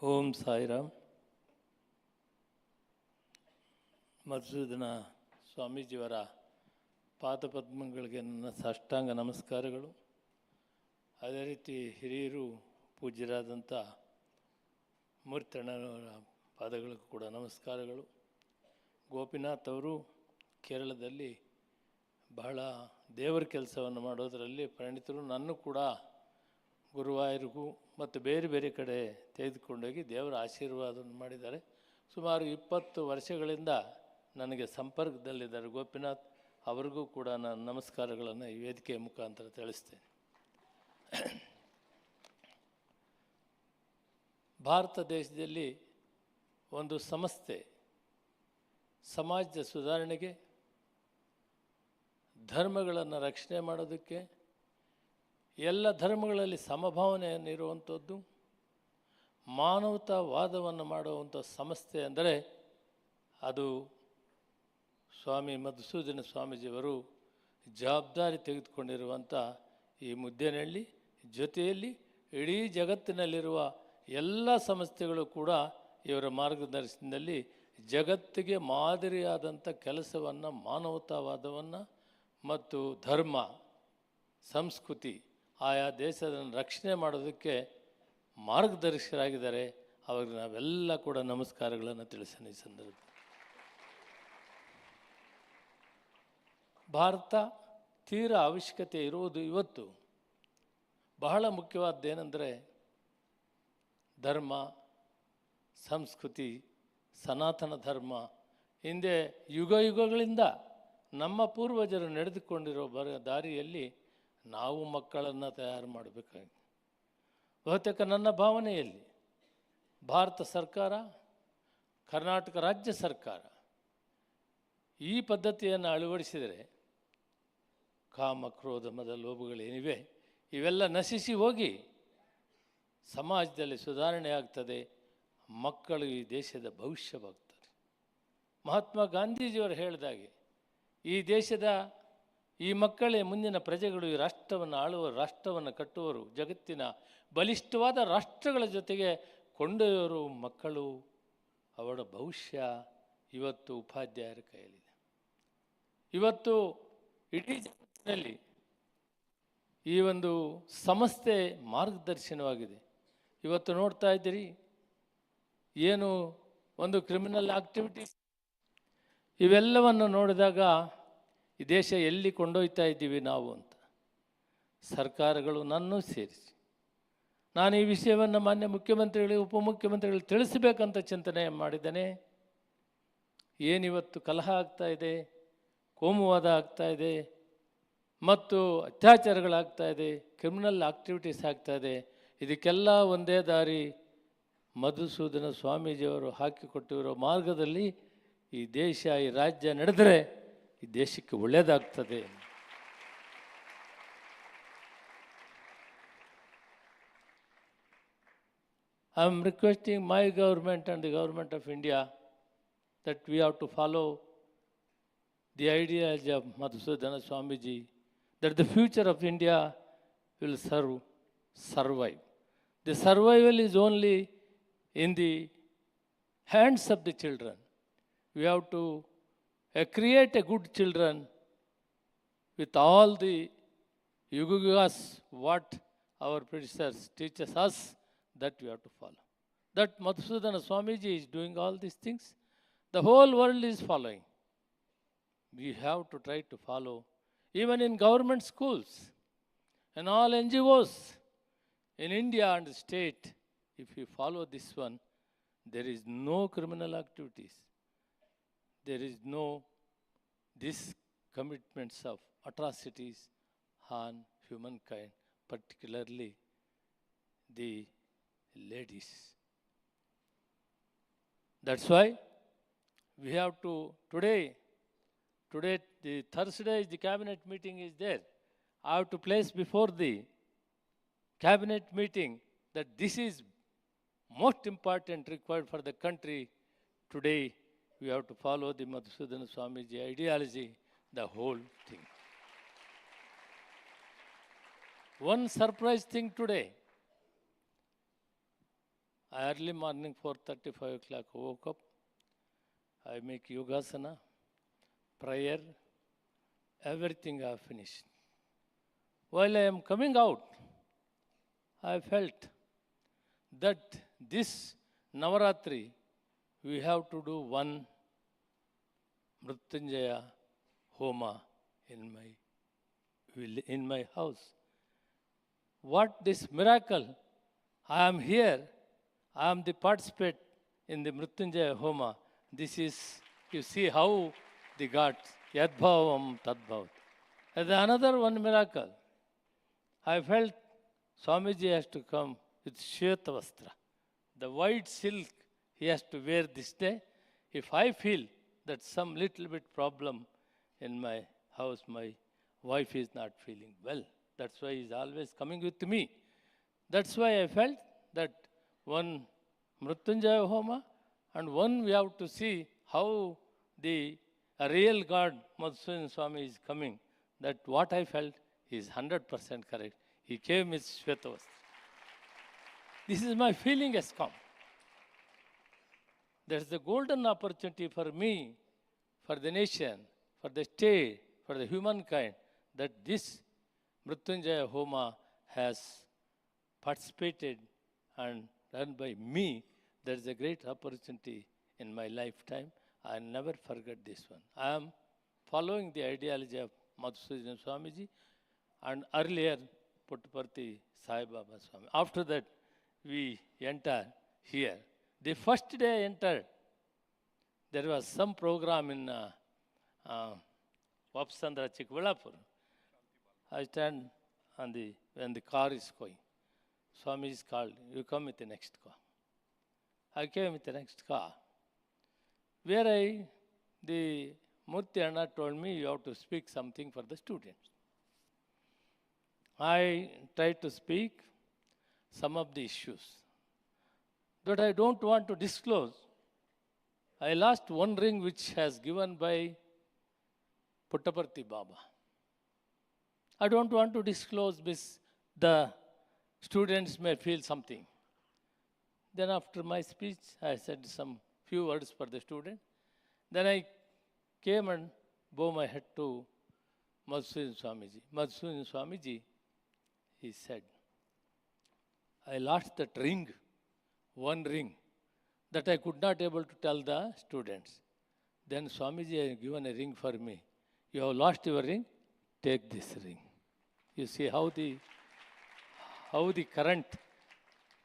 ಓಂ ಸಾಯಿರಾಮ್. ಮಧುಸೂದನ ಸ್ವಾಮೀಜಿಯವರ ಪಾದಪದ್ಮಗಳಿಗೆ ನನ್ನ ಸಾಷ್ಟಾಂಗ ನಮಸ್ಕಾರಗಳು. ಅದೇ ರೀತಿ ಹಿರಿಯರು ಪೂಜ್ಯರಾದಂಥ ಮೂರ್ತಣ್ಣನವರ ಪಾದಗಳಿಗೂ ಕೂಡ ನಮಸ್ಕಾರಗಳು. ಗೋಪಿನಾಥ್ ಅವರು ಕೇರಳದಲ್ಲಿ ಬಹಳ ದೇವರ ಕೆಲಸವನ್ನು ಮಾಡೋದರಲ್ಲಿ ಪರಿಣಿತರು. ನನ್ನ ಕೂಡ ಗುರುವಾಯೂರಿಗೂ ಮತ್ತು ಬೇರೆ ಬೇರೆ ಕಡೆ ತೆಗೆದುಕೊಂಡೋಗಿ ದೇವರ ಆಶೀರ್ವಾದವನ್ನು ಮಾಡಿದ್ದಾರೆ. ಸುಮಾರು 20 ವರ್ಷಗಳಿಂದ ನನಗೆ ಸಂಪರ್ಕದಲ್ಲಿದ್ದಾರೆ ಗೋಪಿನಾಥ್. ಅವರಿಗೂ ಕೂಡ ನಾನು ನಮಸ್ಕಾರಗಳನ್ನು ಈ ವೇದಿಕೆಯ ಮುಖಾಂತರ ತಿಳಿಸ್ತೇನೆ. ಭಾರತ ದೇಶದಲ್ಲಿ ಒಂದು ಸಂಸ್ಥೆ ಸಮಾಜದ ಸುಧಾರಣೆಗೆ, ಧರ್ಮಗಳನ್ನು ರಕ್ಷಣೆ ಮಾಡೋದಕ್ಕೆ, ಎಲ್ಲ ಧರ್ಮಗಳಲ್ಲಿ ಸಮಭಾವನೆಯನ್ನಿರುವಂಥದ್ದು, ಮಾನವತಾವಾದವನ್ನು ಮಾಡುವಂಥ ಸಂಸ್ಥೆ ಅಂದರೆ ಅದು ಸ್ವಾಮಿ ಮಧುಸೂದನ ಸ್ವಾಮೀಜಿಯವರು ಜವಾಬ್ದಾರಿ ತೆಗೆದುಕೊಂಡಿರುವಂಥ ಈ ಮುದ್ದೇನಹಳ್ಳಿ. ಜೊತೆಯಲ್ಲಿ ಇಡೀ ಜಗತ್ತಿನಲ್ಲಿರುವ ಎಲ್ಲ ಸಂಸ್ಥೆಗಳು ಕೂಡ ಇವರ ಮಾರ್ಗದರ್ಶನದಲ್ಲಿ ಜಗತ್ತಿಗೆ ಮಾದರಿಯಾದಂಥ ಕೆಲಸವನ್ನು, ಮಾನವತಾವಾದವನ್ನು ಮತ್ತು ಧರ್ಮ ಸಂಸ್ಕೃತಿ ಆಯಾ ದೇಶದ ರಕ್ಷಣೆ ಮಾಡೋದಕ್ಕೆ ಮಾರ್ಗದರ್ಶಕರಾಗಿದ್ದಾರೆ. ಅವ್ರಿಗೆ ನಾವೆಲ್ಲ ಕೂಡ ನಮಸ್ಕಾರಗಳನ್ನು ತಿಳಿಸೋಣ. ಈ ಸಂದರ್ಭ ಭಾರತ ತೀರ ಅವಶ್ಯಕತೆ ಇರುವುದು ಇವತ್ತು ಬಹಳ ಮುಖ್ಯವಾದ್ದೇನೆಂದರೆ ಧರ್ಮ, ಸಂಸ್ಕೃತಿ, ಸನಾತನ ಧರ್ಮ. ಹಿಂದೆ ಯುಗ ಯುಗಗಳಿಂದ ನಮ್ಮ ಪೂರ್ವಜರು ನಡೆದುಕೊಂಡಿರೋ ದಾರಿಯಲ್ಲಿ ನಾವು ಮಕ್ಕಳನ್ನು ತಯಾರು ಮಾಡಬೇಕಾಗಿದೆ. ಬಹುತೇಕ ನನ್ನ ಭಾವನೆಯಲ್ಲಿ ಭಾರತ ಸರ್ಕಾರ, ಕರ್ನಾಟಕ ರಾಜ್ಯ ಸರ್ಕಾರ ಈ ಪದ್ಧತಿಯನ್ನು ಅಳವಡಿಸಿದರೆ ಕಾಮ, ಕ್ರೋಧ, ಮದ, ಲೋಭಗಳೇನಿವೆ ಇವೆಲ್ಲ ನಶಿಸಿ ಹೋಗಿ ಸಮಾಜದಲ್ಲಿ ಸುಧಾರಣೆ ಆಗ್ತದೆ. ಮಕ್ಕಳು ಈ ದೇಶದ ಭವಿಷ್ಯವಾಗ್ತಾರೆ. ಮಹಾತ್ಮ ಗಾಂಧೀಜಿಯವರು ಹೇಳಿದಾಗೆ ಈ ದೇಶದ ಈ ಮಕ್ಕಳೇ ಮುಂದಿನ ಪ್ರಜೆಗಳು, ಈ ರಾಷ್ಟ್ರವನ್ನು ಆಳುವರು, ರಾಷ್ಟ್ರವನ್ನು ಕಟ್ಟುವರು, ಜಗತ್ತಿನ ಬಲಿಷ್ಠವಾದ ರಾಷ್ಟ್ರಗಳ ಜೊತೆಗೆ ಕೊಂಡೊಯ್ಯೋರು ಮಕ್ಕಳು. ಅವರ ಭವಿಷ್ಯ ಇವತ್ತು ಉಪಾಧ್ಯಾಯರ ಕೈಯಲ್ಲಿದೆ. ಇವತ್ತು ಇಡೀ ಜಗತ್ತಿನಲ್ಲಿ ಈ ಒಂದು ಸಂಸ್ಥೆ ಮಾರ್ಗದರ್ಶನವಾಗಿದೆ. ಇವತ್ತು ನೋಡ್ತಾ ಇದ್ದೀರಿ, ಏನು ಒಂದು ಕ್ರಿಮಿನಲ್ ಆಕ್ಟಿವಿಟಿ ಇವೆಲ್ಲವನ್ನು ನೋಡಿದಾಗ ಈ ದೇಶ ಎಲ್ಲಿ ಕೊಂಡೊಯ್ತಾ ಇದ್ದೀವಿ ನಾವು ಅಂತ ಸರ್ಕಾರಗಳು ನನ್ನೂ ಸೇರಿಸಿ ನಾನು ಈ ವಿಷಯವನ್ನು ಮಾನ್ಯ ಮುಖ್ಯಮಂತ್ರಿಗಳಿಗೆ, ಉಪಮುಖ್ಯಮಂತ್ರಿಗಳಿಗೆ ತಿಳಿಸಬೇಕಂತ ಚಿಂತನೆ ಮಾಡಿದ್ದೇನೆ. ಏನಿವತ್ತು ಕಲಹ ಆಗ್ತಾ ಇದೆ, ಕೋಮುವಾದ ಆಗ್ತಾ ಇದೆ ಮತ್ತು ಅತ್ಯಾಚಾರಗಳಾಗ್ತಾ ಇದೆ, ಕ್ರಿಮಿನಲ್ ಆಕ್ಟಿವಿಟೀಸ್ ಆಗ್ತಾ ಇದೆ, ಇದಕ್ಕೆಲ್ಲ ಒಂದೇ ದಾರಿ ಮಧುಸೂದನ ಸ್ವಾಮೀಜಿಯವರು ಹಾಕಿಕೊಟ್ಟಿರೋ ಮಾರ್ಗದಲ್ಲಿ ಈ ದೇಶ, ಈ ರಾಜ್ಯ ನಡೆದರೆ ಈ ದೇಶಕ್ಕೆ ಒಳ್ಳೆಯದಾಗ್ತದೆ. I am requesting my government and the government of India that we have to follow the ideology of Madhusudana Swamiji, that the future of India will survive. The survival is only in the hands of the children. We have to create a good children with all the yugas what our predecessors teaches us, that we have to follow. That Madhusudana Swamiji is doing all these things. The whole world is following. We have to try to follow. Even in government schools and all NGOs in India and the state, if you follow this one, there is no criminal activities. There is no these commitments of atrocities on humankind, particularly the ladies. That's why we have to today the Thursday the cabinet meeting is there. I have to place before the cabinet meeting that this is most important required for the country. Today we have to follow the Madhusudana Swamiji ideology, the whole thing. One surprise thing today, Early morning, 4:30, 5 o'clock, woke up. I make yogasana, prayer, everything I have finished. While I am coming out, I felt that this Navaratri, we have to do one Mrityunjaya Homa in my house. What this miracle? I am here. I am the participant in the Mrityunjaya Homa. This is, you see how the gods, Yadbhavam Tadbhavat. And another one miracle. I felt Swamiji has to come with Shvetavastra. The white silk he has to wear this day. If I feel that some little bit problem in my house, my wife is not feeling well. That's why he's always coming with me. That's why I felt that one Mrityunjaya Homa and one we have to see how the real God, Madhusudan Swami, is coming. That what I felt is 100% correct. He came with Shvetavastra. This is my feeling has come. There's the golden opportunity for me, for the nation, for the state, for the humankind, that this Mrityunjaya Homa has participated and done by me. There's a great opportunity in my lifetime. I never forget this one. I am following the ideology of Madhusudan Swamiji and earlier Puttaparthi Sai Baba Swami. After that, we enter here. The first day I entered, there was some program in Vapsandra Chikballapur. I stand on when the car is going. Swami is called, you come with the next car. I came with the next car. Where the Murti Anna told me you have to speak something for the students. I tried to speak some of the issues that I don't want to disclose. I lost one ring which has given by Puttaparthi Baba. I don't want to disclose this. The students may feel something. Then after my speech, I said some few words for the student. Then I came and bowed my head to Madhusudan Swamiji. Madhusudan Swamiji, he said, I lost that ring, one ring, that I could not able to tell the students. Then Swamiji has given a ring for me. You have lost your ring, take this ring. You see how the current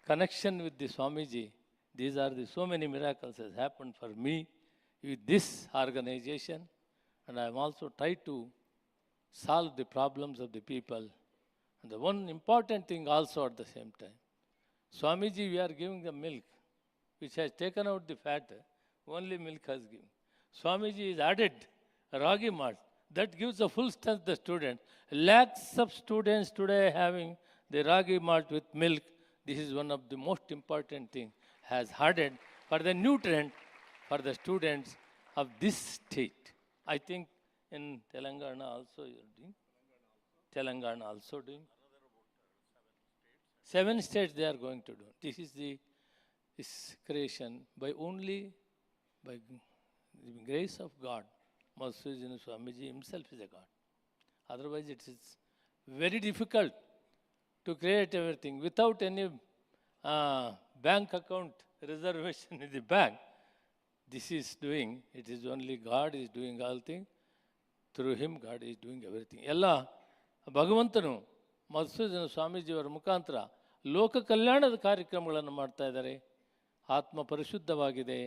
connection with the Swamiji, these are the so many miracles has happened for me with this organization, and I am also tried to solve the problems of the people. And the one important thing also at the same time, Swamiji, we are giving the milk, which has taken out the fat, only milk has given. Swamiji is added ragi malt, that gives the full strength to the student. Lakhs of students today having the ragi malt with milk. This is one of the most important things, has added for the nutrient for the students of this state. I think in Telangana also you are doing. Telangana also doing. 7 states they are going to do. This is this creation by only by the grace of God. Madhusudan Swamiji himself is a God. Otherwise it is very difficult to create everything without any bank account reservation in the bank. This is doing, it is only God is doing all things. Through him, God is doing everything. ಎಲ್ಲ ಭಗವಂತನು ಮಧುಸೂದನ ಸ್ವಾಮೀಜಿಯವರ ಮುಖಾಂತರ ಲೋಕ ಕಲ್ಯಾಣದ ಕಾರ್ಯಕ್ರಮಗಳನ್ನು ಮಾಡ್ತಾ ಇದ್ದಾರೆ. ಆತ್ಮ ಪರಿಶುದ್ಧವಾಗಿದೆ,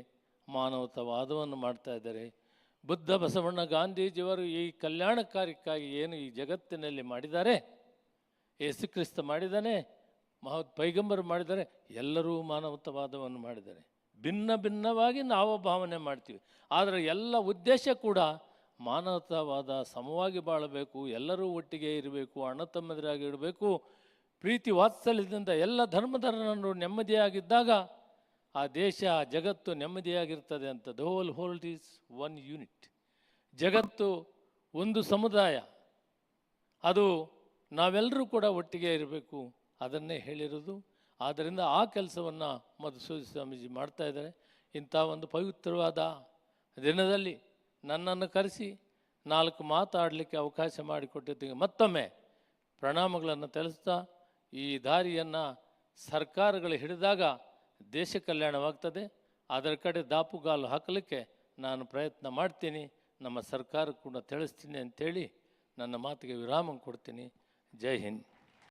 ಮಾನವತಾವಾದವನ್ನು ಮಾಡ್ತಾ ಇದ್ದಾರೆ. ಬುದ್ಧ ಬಸವಣ್ಣ ಗಾಂಧೀಜಿಯವರು ಈ ಕಲ್ಯಾಣ ಕಾರ್ಯಕ್ಕಾಗಿ ಏನು ಈ ಜಗತ್ತಿನಲ್ಲಿ ಮಾಡಿದ್ದಾರೆ, ಯೇಸು ಕ್ರಿಸ್ತ ಮಾಡಿದ್ದಾನೆ, ಮಹತ್ ಪೈಗಂಬರು ಮಾಡಿದ್ದಾರೆ, ಎಲ್ಲರೂ ಮಾನವತಾವಾದವನ್ನು ಮಾಡಿದ್ದಾರೆ. ಭಿನ್ನ ಭಿನ್ನವಾಗಿ ನಾವು ಭಾವನೆ ಮಾಡ್ತೀವಿ, ಆದರೆ ಎಲ್ಲ ಉದ್ದೇಶ ಕೂಡ ಮಾನವತಾವಾದ, ಸಮವಾಗಿ ಬಾಳಬೇಕು, ಎಲ್ಲರೂ ಒಟ್ಟಿಗೆ ಇರಬೇಕು, ಅಣ್ಣ ತಮ್ಮದರಾಗಿ ಇರಬೇಕು, ಪ್ರೀತಿ ವಾತ್ಸಲ್ಯದಿಂದ ಎಲ್ಲ ಧರ್ಮಧರನರು ನೆಮ್ಮದಿಯಾಗಿದ್ದಾಗ ಆ ದೇಶ ಜಗತ್ತು ನೆಮ್ಮದಿಯಾಗಿರ್ತದೆ ಅಂತ. The whole world is one unit. ಜಗತ್ತು ಒಂದು ಸಮುದಾಯ, ಅದು ನಾವೆಲ್ಲರೂ ಕೂಡ ಒಟ್ಟಿಗೆ ಇರಬೇಕು, ಅದನ್ನೇ ಹೇಳಿರೋದು. ಆದ್ದರಿಂದ ಆ ಕೆಲಸವನ್ನು ಮಧುಸೂದನ ಸ್ವಾಮೀಜಿ ಮಾಡ್ತಾಯಿದ್ದಾರೆ. ಇಂಥ ಒಂದು ಪವಿತ್ರವಾದ ದಿನದಲ್ಲಿ ನನ್ನನ್ನು ಕರೆಸಿ 4 ಮಾತಾಡಲಿಕ್ಕೆ ಅವಕಾಶ ಮಾಡಿಕೊಟ್ಟಿದ್ದಕ್ಕೆ ಮತ್ತೊಮ್ಮೆ ಪ್ರಣಾಮಗಳನ್ನು ತಿಳಿಸ್ತಾ, ಈ ದಾರಿಯನ್ನು ಸರ್ಕಾರಗಳು ಹಿಡಿದಾಗ ದೇಶ ಕಲ್ಯಾಣವಾಗ್ತದೆ. ಅದರ ಕಡೆ ದಾಪುಗಾಲು ಹಾಕಲಿಕ್ಕೆ ನಾನು ಪ್ರಯತ್ನ ಮಾಡ್ತೀನಿ, ನಮ್ಮ ಸರ್ಕಾರಕ್ಕೆ ಕೂಡ ತಿಳಿಸ್ತೀನಿ ಅಂಥೇಳಿ ನನ್ನ ಮಾತಿಗೆ ವಿರಾಮ ಕೊಡ್ತೀನಿ. ಜೈ ಹಿಂದ್.